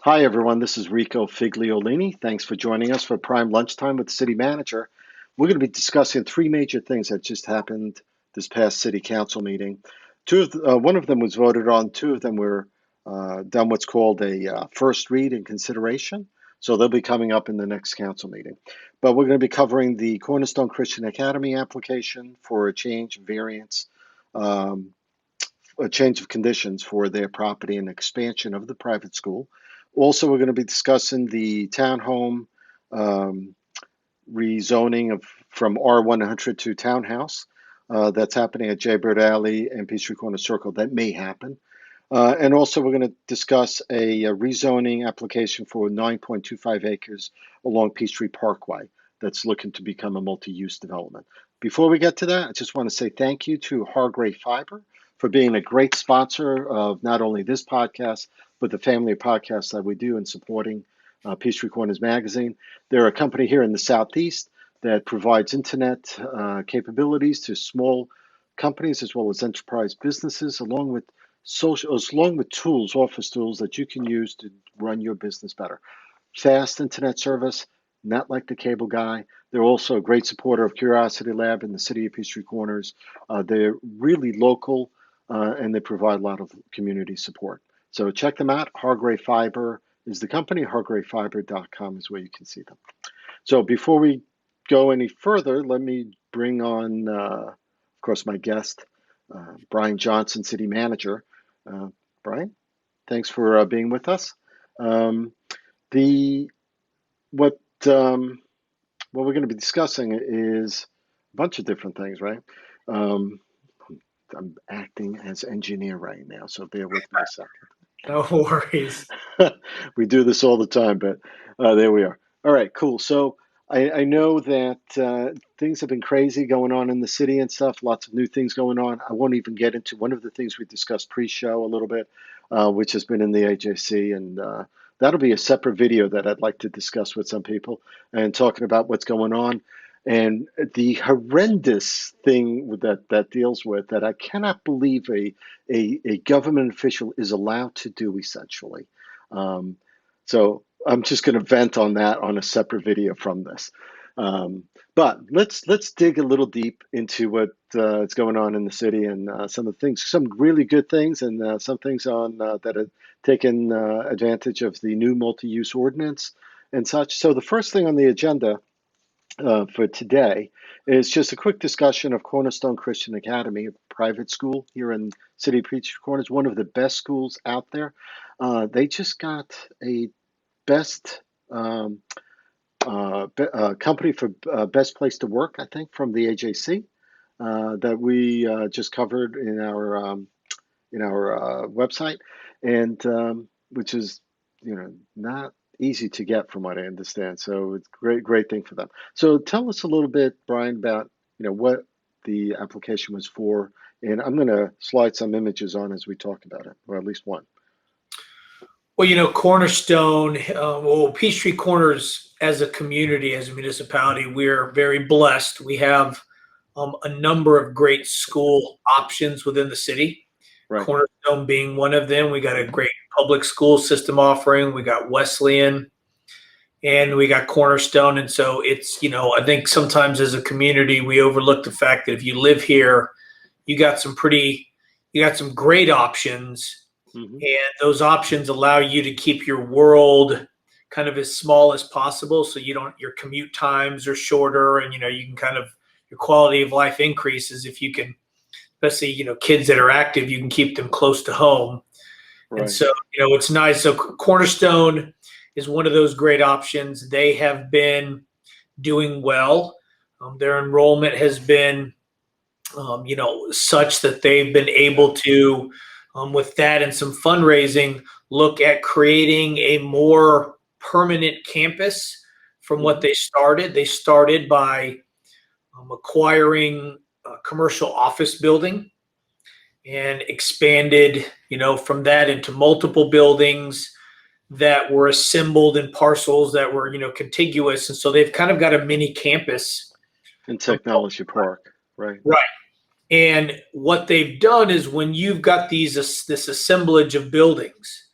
Hi, everyone. This is Rico Figliolini. Thanks for joining us for Prime Lunchtime with the City Manager. We're going to be discussing three major things that just happened this past City Council meeting. One of them was voted on. Two of them were done what's called a first read and consideration. So they'll be coming up in the next council meeting. But we're going to be covering the Cornerstone Christian Academy application for a change of variance, a change of conditions for their property and expansion of the private school. Also, we're going to be discussing the townhome um, rezoning from R100 to townhouse that's happening at Jaybird Alley and Peachtree Corners Circle. That may happen. And also, we're going to discuss a rezoning application for 9.25 acres along Peachtree Parkway that's looking to become a multi-use development. Before we get to that, I just want to say thank you to Hargrave Fiber for being a great sponsor of not only this podcast, but the family of podcasts that we do in supporting Peachtree Corners Magazine. They're a company here in the Southeast that provides internet capabilities to small companies as well as enterprise businesses, along with tools, office tools that you can use to run your business better. Fast internet service, not like the cable guy. They're also a great supporter of Curiosity Lab in the city of Peachtree Corners. They're really local and they provide a lot of community support. So check them out. Hargrave Fiber is the company. HargraveFiber.com is where you can see them. So before we go any further, let me bring on, of course, my guest, Brian Johnson, City Manager. Brian, thanks for being with us. The what what we're going to be discussing is a bunch of different things, right? Um, I'm acting as engineer right now, so bear with me a second. No worries. We do this all the time, but there we are. All right, cool. So I know that things have been crazy going on in the city and stuff, lots of new things going on. I won't even get into one of the things we discussed pre-show a little bit, which has been in the AJC, and that'll be a separate video that I'd like to discuss with some people and talking about what's going on. And the horrendous thing that deals with that I cannot believe a government official is allowed to do essentially. Um, so I'm just going to vent on that on a separate video from this. But let's dig a little deep into what is going on in the city and some of the things, some really good things, and some things on that have taken advantage of the new multi-use ordinance and such. So the first thing on the agenda for today is just a quick discussion of Cornerstone Christian Academy, a private school here in City of Peachtree Corners, one of the best schools out there. They just got a best company for best place to work, I think, from the AJC that we just covered in our website, and which is not easy to get from what I understand. So it's great thing for them. So tell us a little bit, Brian, about what the application was for, and I'm going to slide some images on as we talk about it, or at least one. Well, Cornerstone, Peachtree Corners as a community, as a municipality, we're very blessed. We have a number of great school options within the city. Right. Cornerstone being one of them. We got a great public school system offering. We got Wesleyan and we got Cornerstone. And so it's, I think sometimes as a community, we overlook the fact that if you live here, you got some great options. Mm-hmm. And those options allow you to keep your world kind of as small as possible. So your commute times are shorter and, you can your quality of life increases if you can, especially, kids that are active, you can keep them close to home. Right. And so, it's nice. So Cornerstone is one of those great options. They have been doing well. Their enrollment has been, such that they've been able to, with that and some fundraising, look at creating a more permanent campus from what they started. They started by acquiring a commercial office building and expanded, from that into multiple buildings that were assembled in parcels that were, contiguous. And so they've kind of got a mini campus. In Technology Park, right? Right. And what they've done is when you've got this assemblage of buildings,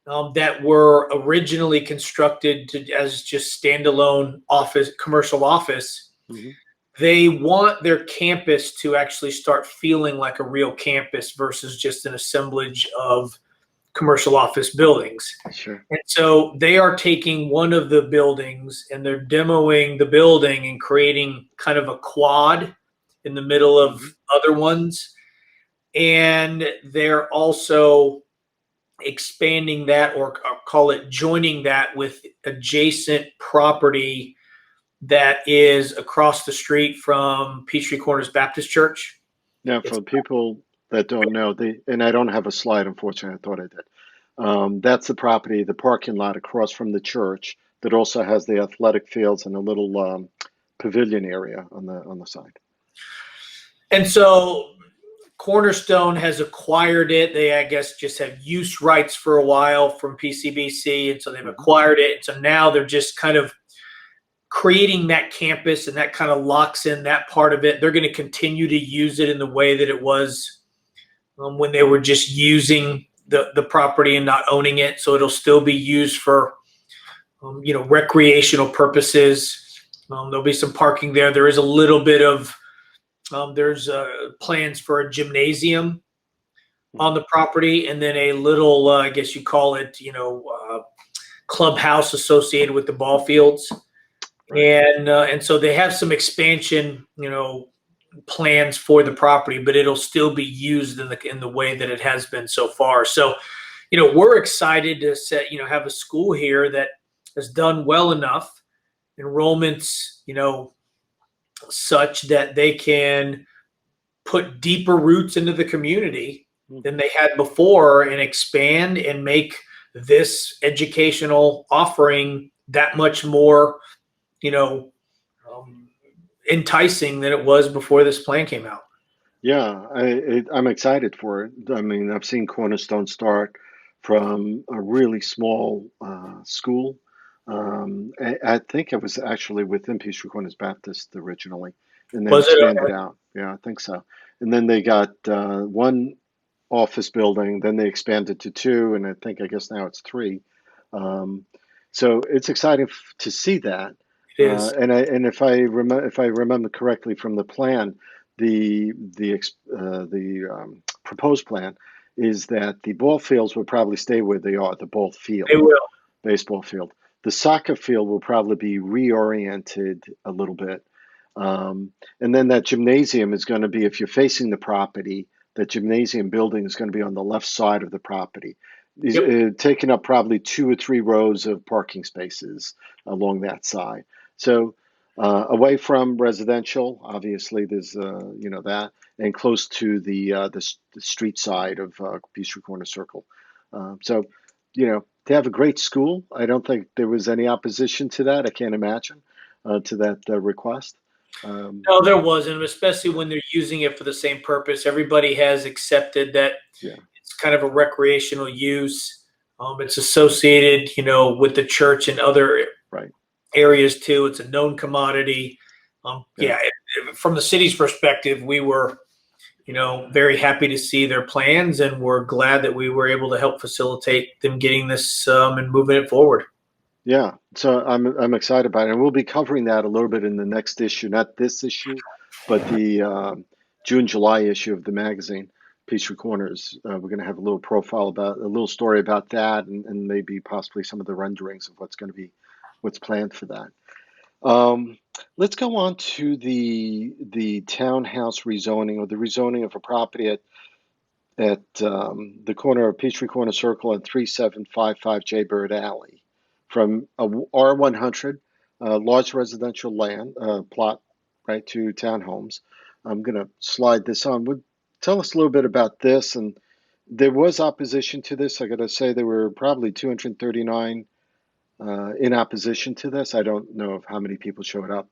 that were originally constructed as just standalone commercial office. Hmm. They want their campus to actually start feeling like a real campus versus just an assemblage of commercial office buildings. Sure. And so they are taking one of the buildings and they're demoing the building and creating kind of a quad in the middle of other ones. And they're also expanding that, or call it joining that, with adjacent property that is across the street from Peachtree Corners Baptist Church. Now, for people that don't know, and I don't have a slide, unfortunately, I thought I did. That's the property, the parking lot across from the church that also has the athletic fields and a little pavilion area on the side. And so Cornerstone has acquired it. They, I guess, just have use rights for a while from PCBC, and so they've acquired it. So now they're just kind of creating that campus, and that kind of locks in that part of it. They're going to continue to use it in the way that it was when they were just using the property and not owning it. So it'll still be used for recreational purposes. There'll be some parking there. There is a little bit of there's plans for a gymnasium on the property, and then a little, I guess you call it, clubhouse associated with the ball fields. And so they have some expansion, plans for the property, but it'll still be used in the way that it has been so far. So, we're excited to have a school here that has done well enough, enrollments, such that they can put deeper roots into the community than they had before, and expand and make this educational offering that much more enticing than it was before this plan came out. Yeah, I'm excited for it. I mean, I've seen Cornerstone start from a really small school. I think it was actually within Peachtree Corners Baptist originally, and then Was it? expanded out. Yeah, I think so. And then they got one office building, then they expanded to two, and I guess now it's three. So it's exciting to see that. It is. And if I remember correctly from the plan, the proposed plan is that the ball fields will probably stay where they are. The ball field, They will. baseball field. The soccer field will probably be reoriented a little bit, and then that gymnasium is going to be, if you're facing the property, that gymnasium building is going to be on the left side of the property. Taking up probably 2 or 3 rows of parking spaces along that side. So away from residential, obviously there's that, and close to the street side of Peachtree Corner Circle. So they have a great school. I don't think there was any opposition to that. I can't imagine to that request. No, there wasn't, especially when they're using it for the same purpose. Everybody has accepted that it's kind of a recreational use. It's associated, with the church and other areas too. It's a known commodity. From the city's perspective, we were, very happy to see their plans, and we're glad that we were able to help facilitate them getting this and moving it forward. Yeah, so I'm excited about it, and we'll be covering that a little bit in the next issue, not this issue, but the June-July issue of the magazine, Peachtree Corners. We're going to have a little profile about a little story about that, and maybe possibly some of the renderings of what's planned for that. Let's go on to the townhouse rezoning, or the rezoning of a property at the corner of Peachtree Corner Circle and 3755 Jaybird Alley, from a R100 large residential land plot right to townhomes. I'm going to slide this on. Tell us a little bit about this. And there was opposition to this. I got to say there were probably 239 in opposition to this. I don't know of how many people showed up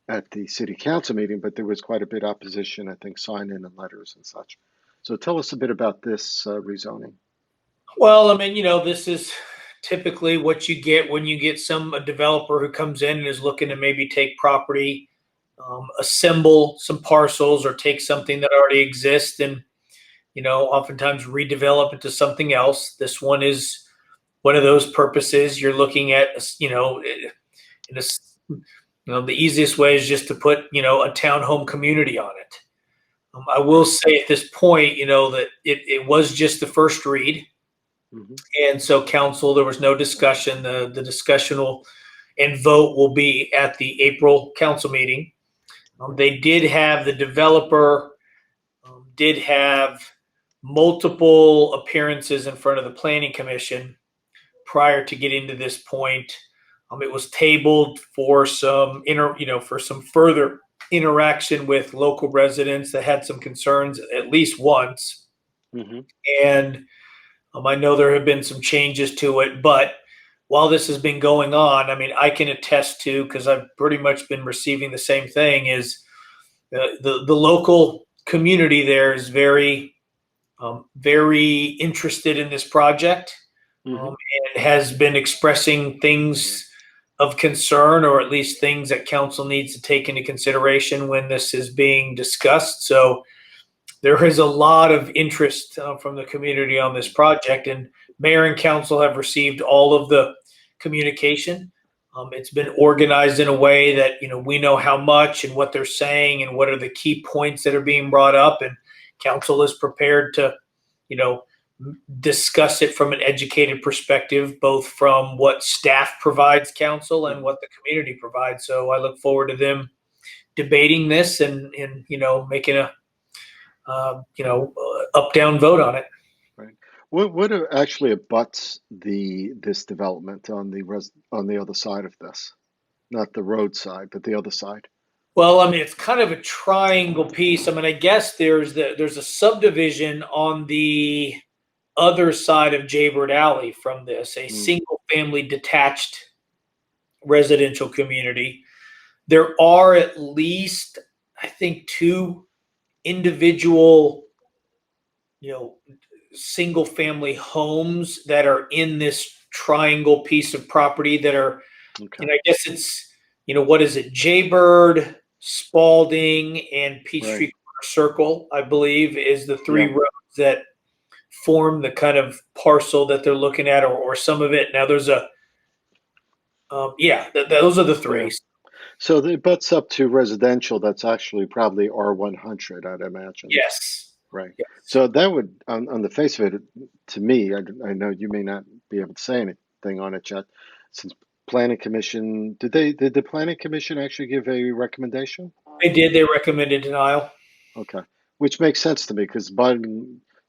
at the city council meeting, but there was quite a bit of opposition, I think, sign-in and letters and such. So tell us a bit about this rezoning. Well, I mean, this is typically what you get when you get a developer who comes in and is looking to maybe take property, assemble some parcels, or take something that already exists and, oftentimes redevelop it to something else. This one is one of those purposes, you're looking at, the easiest way is just to put, a townhome community on it. I will say at this point, that it was just the first read. Mhm. And so council, there was no discussion. The discussion and vote will be at the April council meeting. They did have, the developer did have multiple appearances in front of the planning commission prior to getting to this point. It was tabled for some for some further interaction with local residents that had some concerns at least once. Mhm. And I know there have been some changes to it, but while this has been going on, I mean, I can attest to, because I've pretty much been receiving the same thing, is the local community there is very interested in this project, Mhm. and has been expressing things of concern, or at least things that council needs to take into consideration when this is being discussed. So there is a lot of interest from the community on this project, and mayor and council have received all of the communication. It's been organized in a way that, we know how much and what they're saying and what are the key points that are being brought up, and council is prepared to, discuss it from an educated perspective, both from what staff provides council and what the community provides. So I look forward to them debating this and making a up down vote on it. Right. What actually abuts this development on the other side of this? Not the road side, but the other side. Well, I mean, it's kind of a triangle piece. I mean, I guess there's a subdivision on the other side of Jaybird Alley from this, a single family detached residential community. There are at least, I think, two individual, single family homes that are in this triangle piece of property that are, Okay. I guess it's, what is it? Jaybird, Spalding, and Right. Peachtree Circle, I believe, is the three Yeah. roads that form the kind of parcel that they're looking at, or some of it. Now there's a, those are the Yeah. three. So it butts up to residential that's actually probably R100, I'd imagine. Yes. Right. Yes. So that would, on the face of it, to me, I know you may not be able to say anything on it yet, since Planning Commission, did the Planning Commission actually give a recommendation? They did. They recommended denial. Okay, which makes sense to me because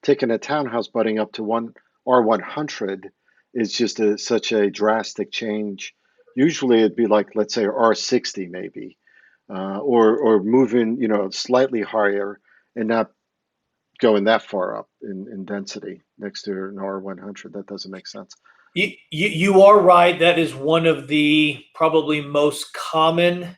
taking a townhouse butting up to one R100 is just such a drastic change. Usually it'd be like, let's say R60 maybe, or moving, slightly higher and not going that far up in density next to an R100. That doesn't make sense. You are right. That is one of the probably most common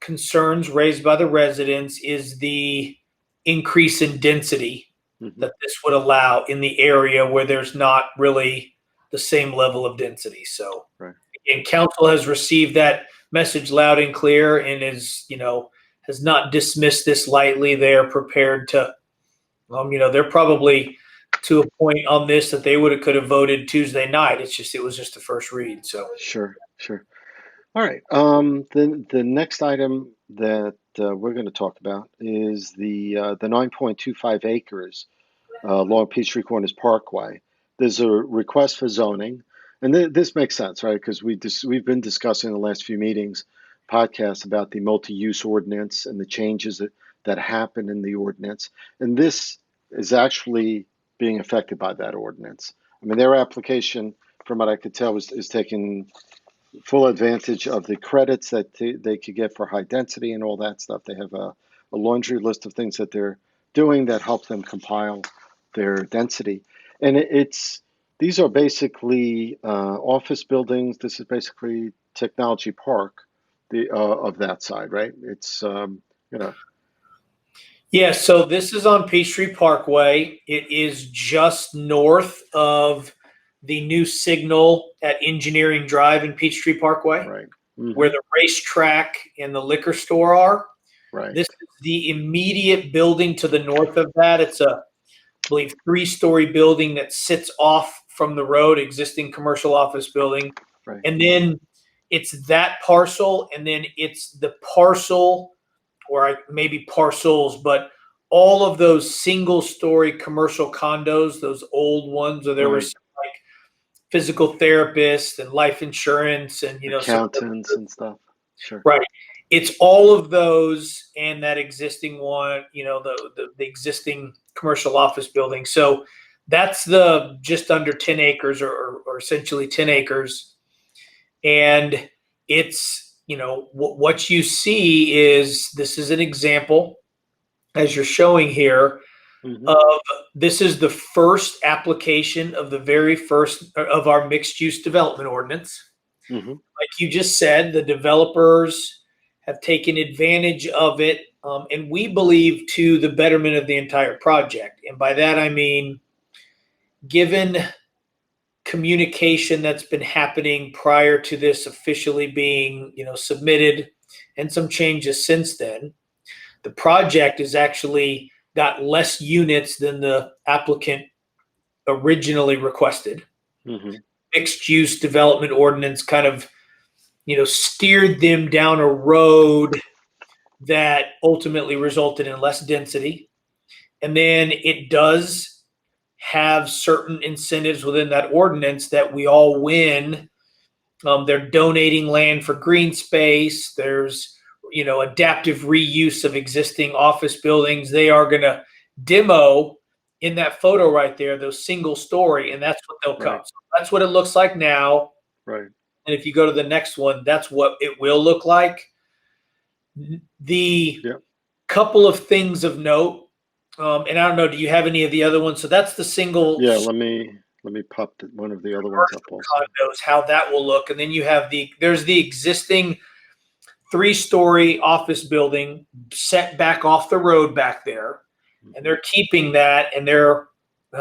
concerns raised by the residents, is the increase in density Hmm. that this would allow in the area where there's not really the same level of density. So, Right. and council has received that message loud and clear, and has not dismissed this lightly. They are prepared to, they're probably to a point on this that they could have voted Tuesday night. It was just the first read. So Sure, sure. All right. The next item that we're going to talk about is the 9.25 acres along Peachtree Corners Parkway. There's a request for zoning, and this makes sense, right? Because we've been discussing in the last few meetings, podcasts about the multi-use ordinance and the changes that happen in the ordinance, and this is actually being affected by that ordinance. I mean, their application, from what I could tell, is taking full advantage of the credits that they could get for high density and all that stuff. They have a laundry list of things that they're doing that help them compile their density. And these are basically office buildings. This is basically Technology Park, of that side, right? It's you know yeah, so this is on Peachtree Parkway. It is just north of the new signal at Engineering Drive in Peachtree Parkway, right. where Hmm. the racetrack and the liquor store are. Right. This is the immediate building to the north of that. It's a, I believe, 3-story building that sits off from the road, existing commercial office building. Right. And then it's that parcel, and then it's the parcel, or maybe parcels, but all of those single-story commercial condos, those old ones, where there Right. was like physical therapists and life insurance and Accountants and stuff. Sure. right. It's all of those and that existing one, the existing commercial office building. So that's the just under 10 acres or essentially 10 acres. And it's, what you see is, this is an example, as you're showing here, Mm-hmm. of this is the first application of the very first of our mixed use development ordinance. Mm-hmm. Like you just said, the developers have taken advantage of it, and we believe to the betterment of the entire project. And by that I mean, given communication that's been happening prior to this officially being, submitted, and some changes since then, the project has actually got less units than the applicant originally requested. Mm-hmm. Mixed use development ordinance kind of, steered them down a road that ultimately resulted in less density. And then it does have certain incentives within that ordinance that we all win. They're donating land for green space. There's, adaptive reuse of existing office buildings. They are going to demo in that photo right there, those single story, and that's what they'll come. Right. So that's what it looks like now. Right. And if you go to the next one, that's what it will look like. The couple of things of note, and I don't know, do you have any of the other ones? So that's the single. Yeah, let me pop one of the other ones up also. Condos, how that will look. And then you have there's the existing 3-story office building set back off the road back there. And they're keeping that, and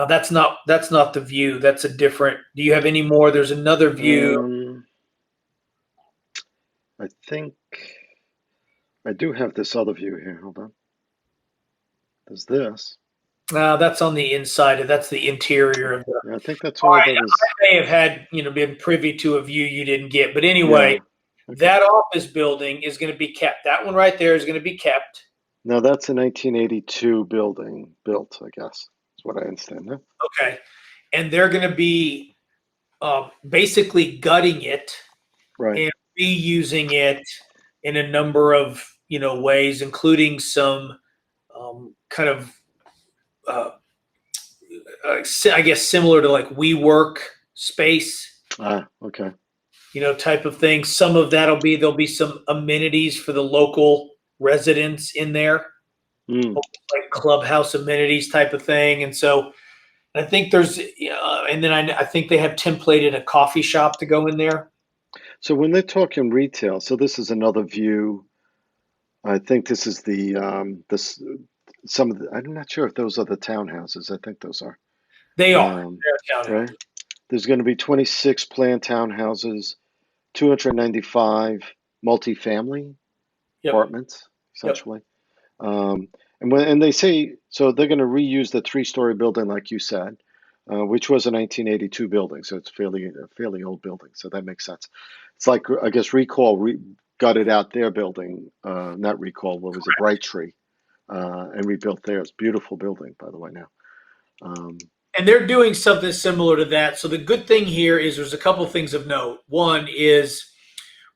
that's not the view. That's a different. Do you have any more? There's another view. I think I do have this other view here. Hold on. There's this. That's on the inside. That's the interior of the. Yeah, I think that's all. Right, I may have had been privy to a view you didn't get, but anyway, that office building is going to be kept. That one right there is going to be kept. Now that's a 1982 building built, I guess. Is what I understand. Huh? Okay, and they're going to be basically gutting it, right, and reusing it in a number of ways, including some kind of I guess similar to like WeWork space. Okay. Type of thing. Some of there'll be some amenities for the local residents in there, like clubhouse amenities type of thing. And so I think there's, and then I think they have templated a coffee shop to go in there. So when they're talking retail, so this is another view. I think this is the some of the, I'm not sure if those are the townhouses. I think those are. They are. They're right. There's going to be 26 planned townhouses, 295 multifamily apartments, essentially. And they say, so they're going to reuse the 3-story building, like you said, which was a 1982 building. So it's a fairly old building. So that makes sense. It's like, I guess, gutted out their building, not Recall, what was it, Brightree, and rebuilt theirs. Beautiful building, by the way, now. And they're doing something similar to that. So the good thing here is there's a couple of things of note. One is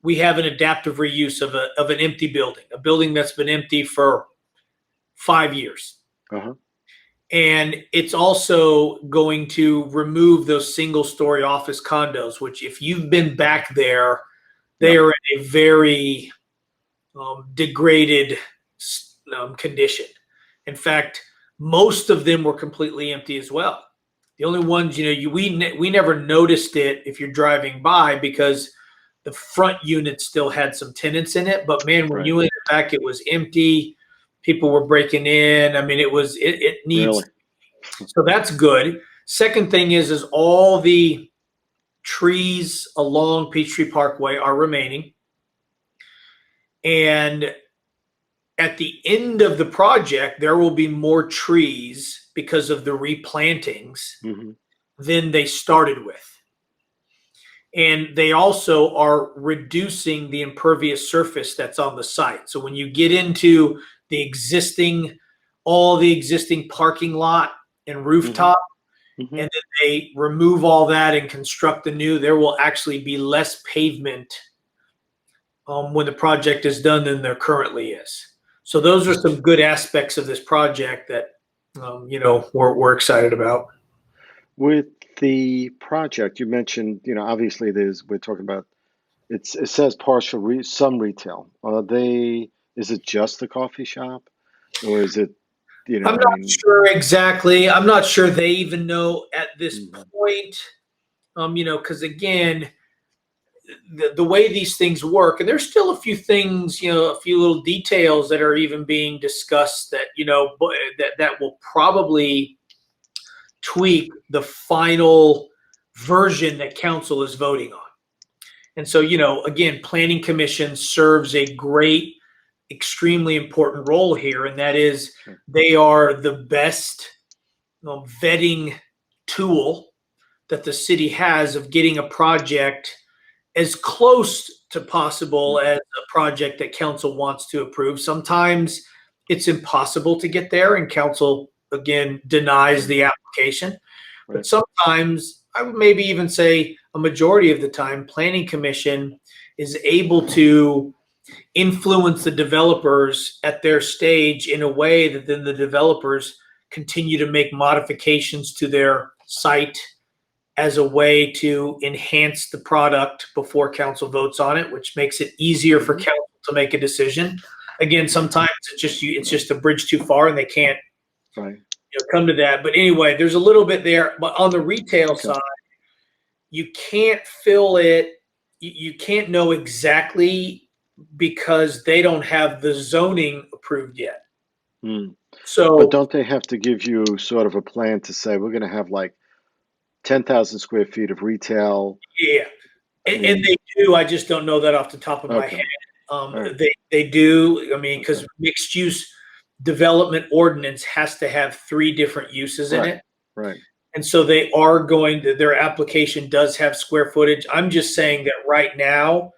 we have an adaptive reuse of an empty building, a building that's been empty for 5 years. Uh-huh. And it's also going to remove those single-story office condos, which if you've been back there, they are in a very degraded condition. In fact, most of them were completely empty as well. The only ones, we never noticed it if you're driving by because the front unit still had some tenants in it. But man, when you went back, it was empty. People were breaking in. I mean, it needs. Really? So that's good. Second thing is all the trees along Peachtree Parkway are remaining. And at the end of the project, there will be more trees because of the replantings than they started with. And they also are reducing the impervious surface that's on the site. So when you get into all the existing parking lot and rooftop, Mm-hmm. and then they remove all that and construct the new, there will actually be less pavement when the project is done than there currently is. So those are some good aspects of this project that we're excited about. With the project, you mentioned, obviously we're talking about, it says some retail. Is it just the coffee shop, or is it, I'm not sure exactly. I'm not sure they even know at this point, because again, the way these things work, and there's still a few things, a few little details that are even being discussed that, that will probably tweak the final version that council is voting on. And so, again, planning commission serves a great, extremely important role here, and that is they are the best vetting tool that the city has of getting a project as close to possible as a project that council wants to approve. Sometimes it's impossible to get there, and council, again, denies the application. But sometimes, I would maybe even say a majority of the time, planning commission is able to influence the developers at their stage in a way that then the developers continue to make modifications to their site as a way to enhance the product before council votes on it, which makes it easier for council to make a decision. Again, sometimes it's just a bridge too far and they can't come to that. But anyway, there's a little bit there. But on the retail side, you can't fill it. You can't know exactly because they don't have the zoning approved yet. So, but don't they have to give you sort of a plan to say we're going to have like 10,000 square feet of retail? Yeah, and they do. I just don't know that off the top of my head. They do. I mean, because mixed use development ordinance has to have 3 different uses in it. Right. And so they are their application does have square footage. I'm just saying that right now,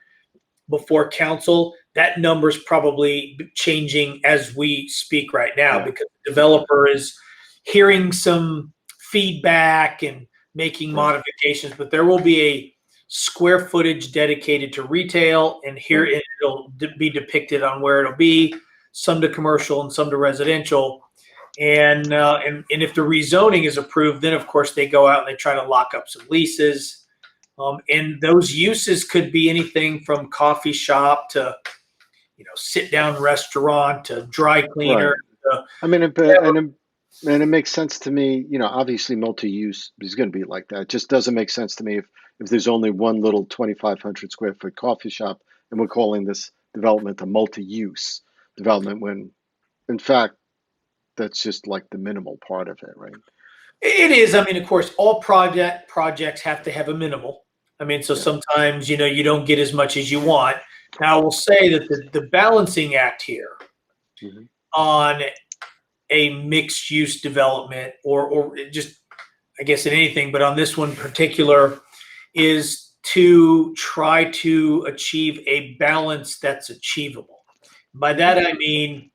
before council, that number is probably changing as we speak right now because the developer is hearing some feedback and making modifications, but there will be a square footage dedicated to retail, and here it'll be depicted on where it'll be, some to commercial and some to residential. And if the rezoning is approved, then of course they go out and they try to lock up some leases. And those uses could be anything from coffee shop to, sit down restaurant to dry cleaner. I mean, and it makes sense to me, obviously multi-use is going to be like that. It just doesn't make sense to me if there's only one little 2,500 square foot coffee shop and we're calling this development a multi-use development when, in fact, that's just like the minimal part of it, right? It is. I mean, of course, all projects have to have a minimal. I mean, so sometimes, you don't get as much as you want. Now, I will say that the balancing act here on a mixed use development or just, I guess, in anything, but on this one in particular, is to try to achieve a balance that's achievable. By that, I mean,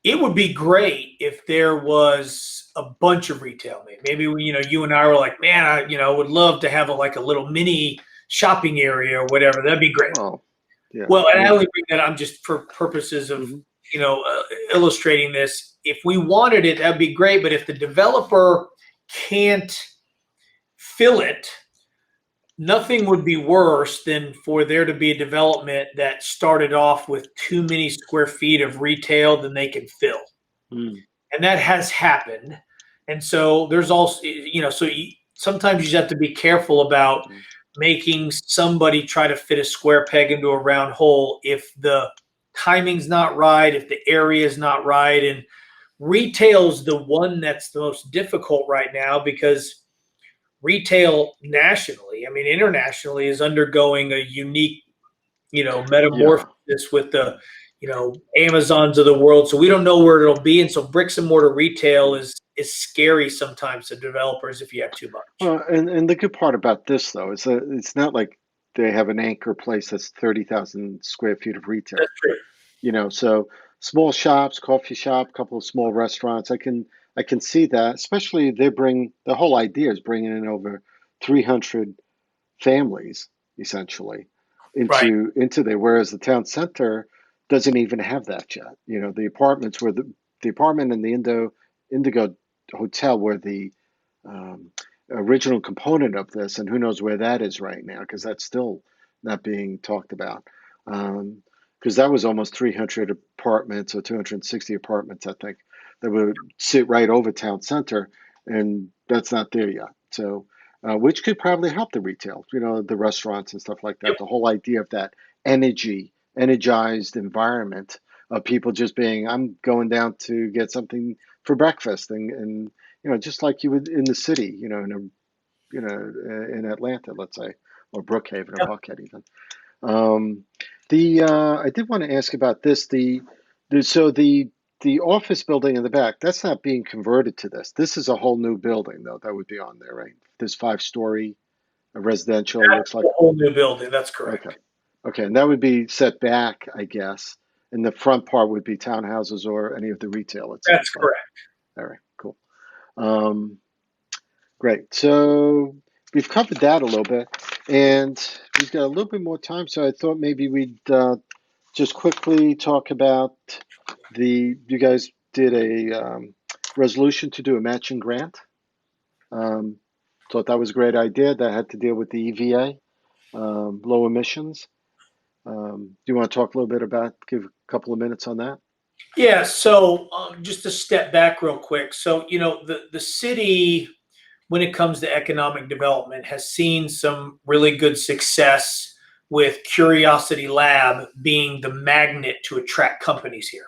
it would be great if there was a bunch of retail. Maybe you and I were like, man, I would love to have a little mini shopping area or whatever. That'd be great. Well, and I only bring that up just for purposes of illustrating this. If we wanted it, that'd be great. But if the developer can't fill it, nothing would be worse than for there to be a development that started off with too many square feet of retail than they can fill. And that has happened. And so there's also, sometimes you just have to be careful about making somebody try to fit a square peg into a round hole if the timing's not right, if the area is not right. And retail's the one that's the most difficult right now because retail nationally, I mean, internationally, is undergoing a unique, metamorphosis with the, Amazons of the world. So we don't know where it'll be. And so bricks and mortar retail is is scary sometimes to developers if you have too much. Well, and the good part about this though is that it's not like they have an anchor place that's 30,000 square feet of retail. That's true. So small shops, coffee shop, couple of small restaurants. I can see that, especially the whole idea is bringing in over 300 families essentially Right. into there, whereas the town center doesn't even have that yet. The apartments were the apartment and the Indigo Hotel were the um, original component of this, and who knows where that is right now because that's still not being talked about. Because that was almost 300 apartments or 260 apartments, I think, that would sit right over town center, and that's not there yet. So, which could probably help the retail, the restaurants and stuff like Yep. that. The whole idea of that energized environment of people just being, I'm going down to get something for breakfast, and just like you would in the city, in Atlanta, let's say, or Brookhaven or Yep. Buckhead even. Um, I did want to ask about this. The office building in the back, that's not being converted to this. This is a whole new building, though, that would be on there, right? This 5-story residential That's looks like. a whole new building. That's Okay. correct. Okay, and that would be set back, I guess. And the front part would be townhouses or any of the retail, it That's sounds like. correct. All right, cool. Um, Great. So we've covered that a little bit, and we've got a little bit more time. So I thought maybe we'd just quickly talk about you guys did a resolution to do a matching grant. Um, Thought that was a great idea. That had to deal with the EVA, low emissions. Do you want to talk a little bit give a couple of minutes on that? Yeah. So just to step back real quick. So, the city, when it comes to economic development, has seen some really good success with Curiosity Lab being the magnet to attract companies here.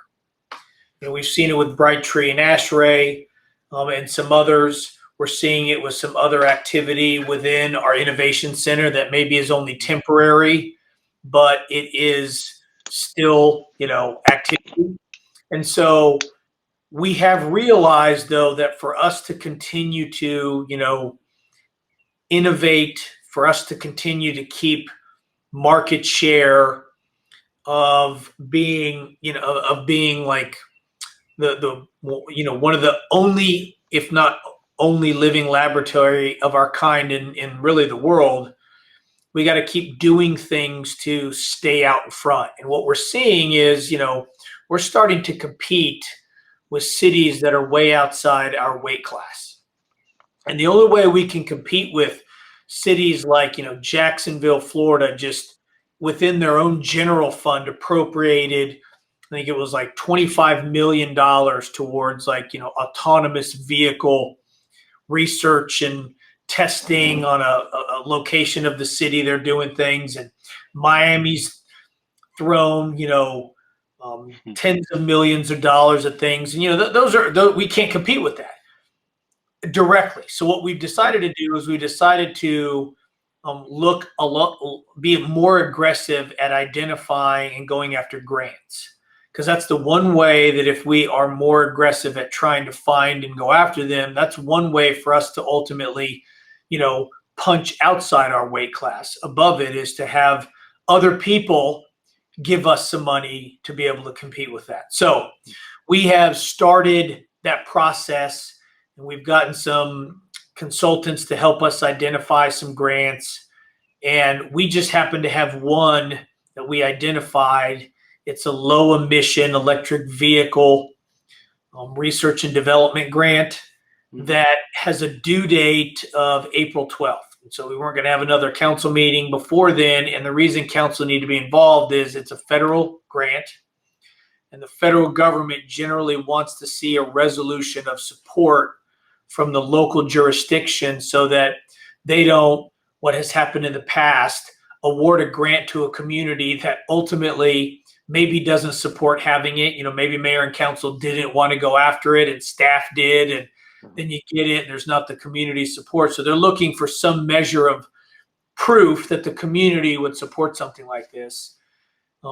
We've seen it with Brightree and Ashray, and some others. We're seeing it with some other activity within our innovation center that maybe is only temporary, but it is still, activity. And so we have realized, though, that for us to continue to, innovate, for us to continue to keep market share of being, like the one of the only, if not only, living laboratory of our kind in really the world, we got to keep doing things to stay out in front. And what we're seeing is, we're starting to compete with cities that are way outside our weight class. And the only way we can compete with cities like, Jacksonville, Florida, just within their own general fund appropriated, I think it was like $25 million towards autonomous vehicle research and testing on a location of the city they're doing things. And Miami's thrown, tens of millions of dollars at things. And, we can't compete with that directly. So what we've decided to do is we decided to look a lot, be more aggressive at identifying and going after grants. Because that's the one way that if we are more aggressive at trying to find and go after them, that's one way for us to ultimately, punch outside our weight class. Above it is to have other people give us some money to be able to compete with that. So we have started that process, and we've gotten some consultants to help us identify some grants. And we just happen to have one that we identified. It's a low emission electric vehicle research and development grant that has a due date of April 12th. And so we weren't going to have another council meeting before then. And the reason council need to be involved is it's a federal grant. And the federal government generally wants to see a resolution of support from the local jurisdiction so that they don't, what has happened in the past, award a grant to a community that ultimately maybe doesn't support having it. Maybe mayor and council didn't want to go after it and staff did, and then you get it and there's not the community support. So they're looking for some measure of proof that the community would support something like this.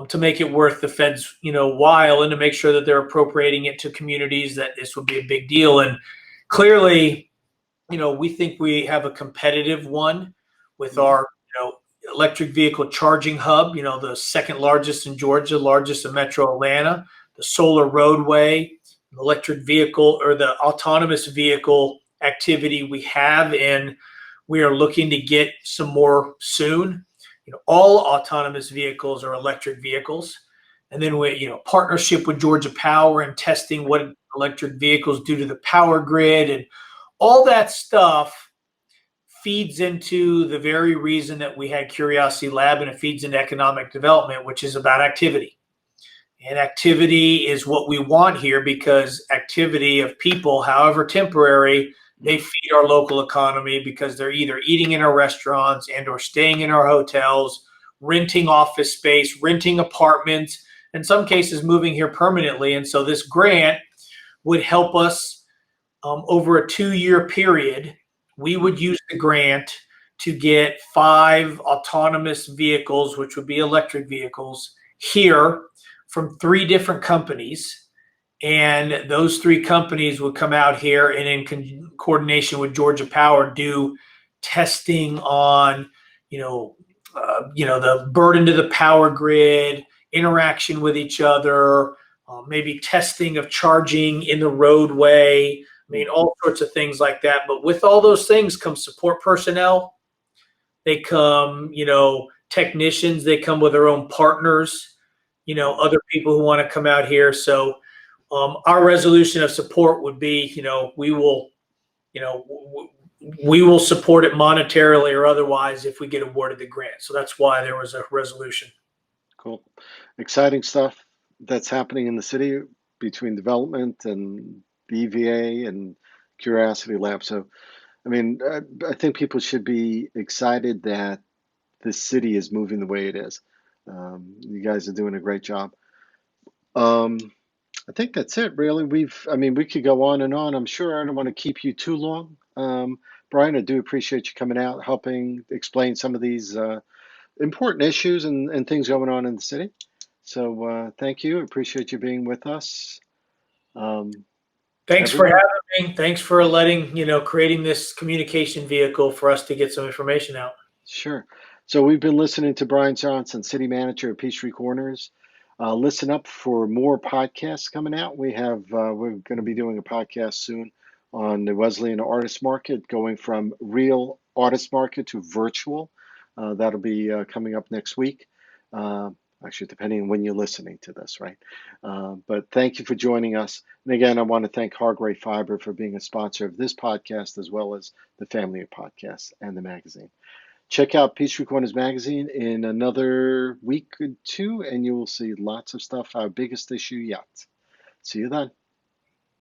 To make it worth the feds, while, and to make sure that they're appropriating it to communities that this would be a big deal. And clearly, we think we have a competitive one with Mhm. our, electric vehicle charging hub, the second largest in Georgia, largest in Metro Atlanta, the solar roadway, the electric vehicle or the autonomous vehicle activity we have, and we are looking to get some more soon. All autonomous vehicles are electric vehicles. And then we, partnership with Georgia Power and testing what electric vehicles do to the power grid, and all that stuff feeds into the very reason that we had Curiosity Lab, and it feeds into economic development, which is about activity. And activity is what we want here, because activity of people, however temporary, they feed our local economy, because they're either eating in our restaurants and or staying in our hotels, renting office space, renting apartments, in some cases moving here permanently. And so this grant would help us over a 2-year period. We would use the grant to get 5 autonomous vehicles, which would be electric vehicles, here from 3 different companies. And those 3 companies would come out here and, in coordination with Georgia Power, do testing on, the burden to the power grid, interaction with each other, maybe testing of charging in the roadway. I mean, all sorts of things like that. But with all those things come support personnel. They come, technicians. They come with their own partners, other people who want to come out here. So our resolution of support would be, you know, we will support it monetarily or otherwise if we get awarded the grant. So that's why there was a resolution. Cool. Exciting stuff that's happening in the city between development and the EVA and Curiosity Lab. So, I mean, I think people should be excited that the city is moving the way it is. You guys are doing a great job. Um, I think that's it, really. I mean, we could go on and on. I'm sure I don't want to keep you too long. Brian, I do appreciate you coming out, helping explain some of these important issues and things going on in the city. So thank you. Appreciate you being with us. Um, Thanks for everyone, having me. Thanks for letting, creating this communication vehicle for us to get some information out. sure. So we've been listening to Brian Johnson, City Manager of Peachtree Corners. Listen up for more podcasts coming out. We're going to be doing a podcast soon on the Wesleyan Artist Market, going from real artist market to virtual. That'll be coming up next week. Uh, Actually, depending on when you're listening to this, right? But thank you for joining us. And again, I want to thank Hargrave Fiber for being a sponsor of this podcast, as well as the family of podcasts and the magazine. Check out Peachtree Corners magazine in another week or two, and you will see lots of stuff, our biggest issue yet. See you then.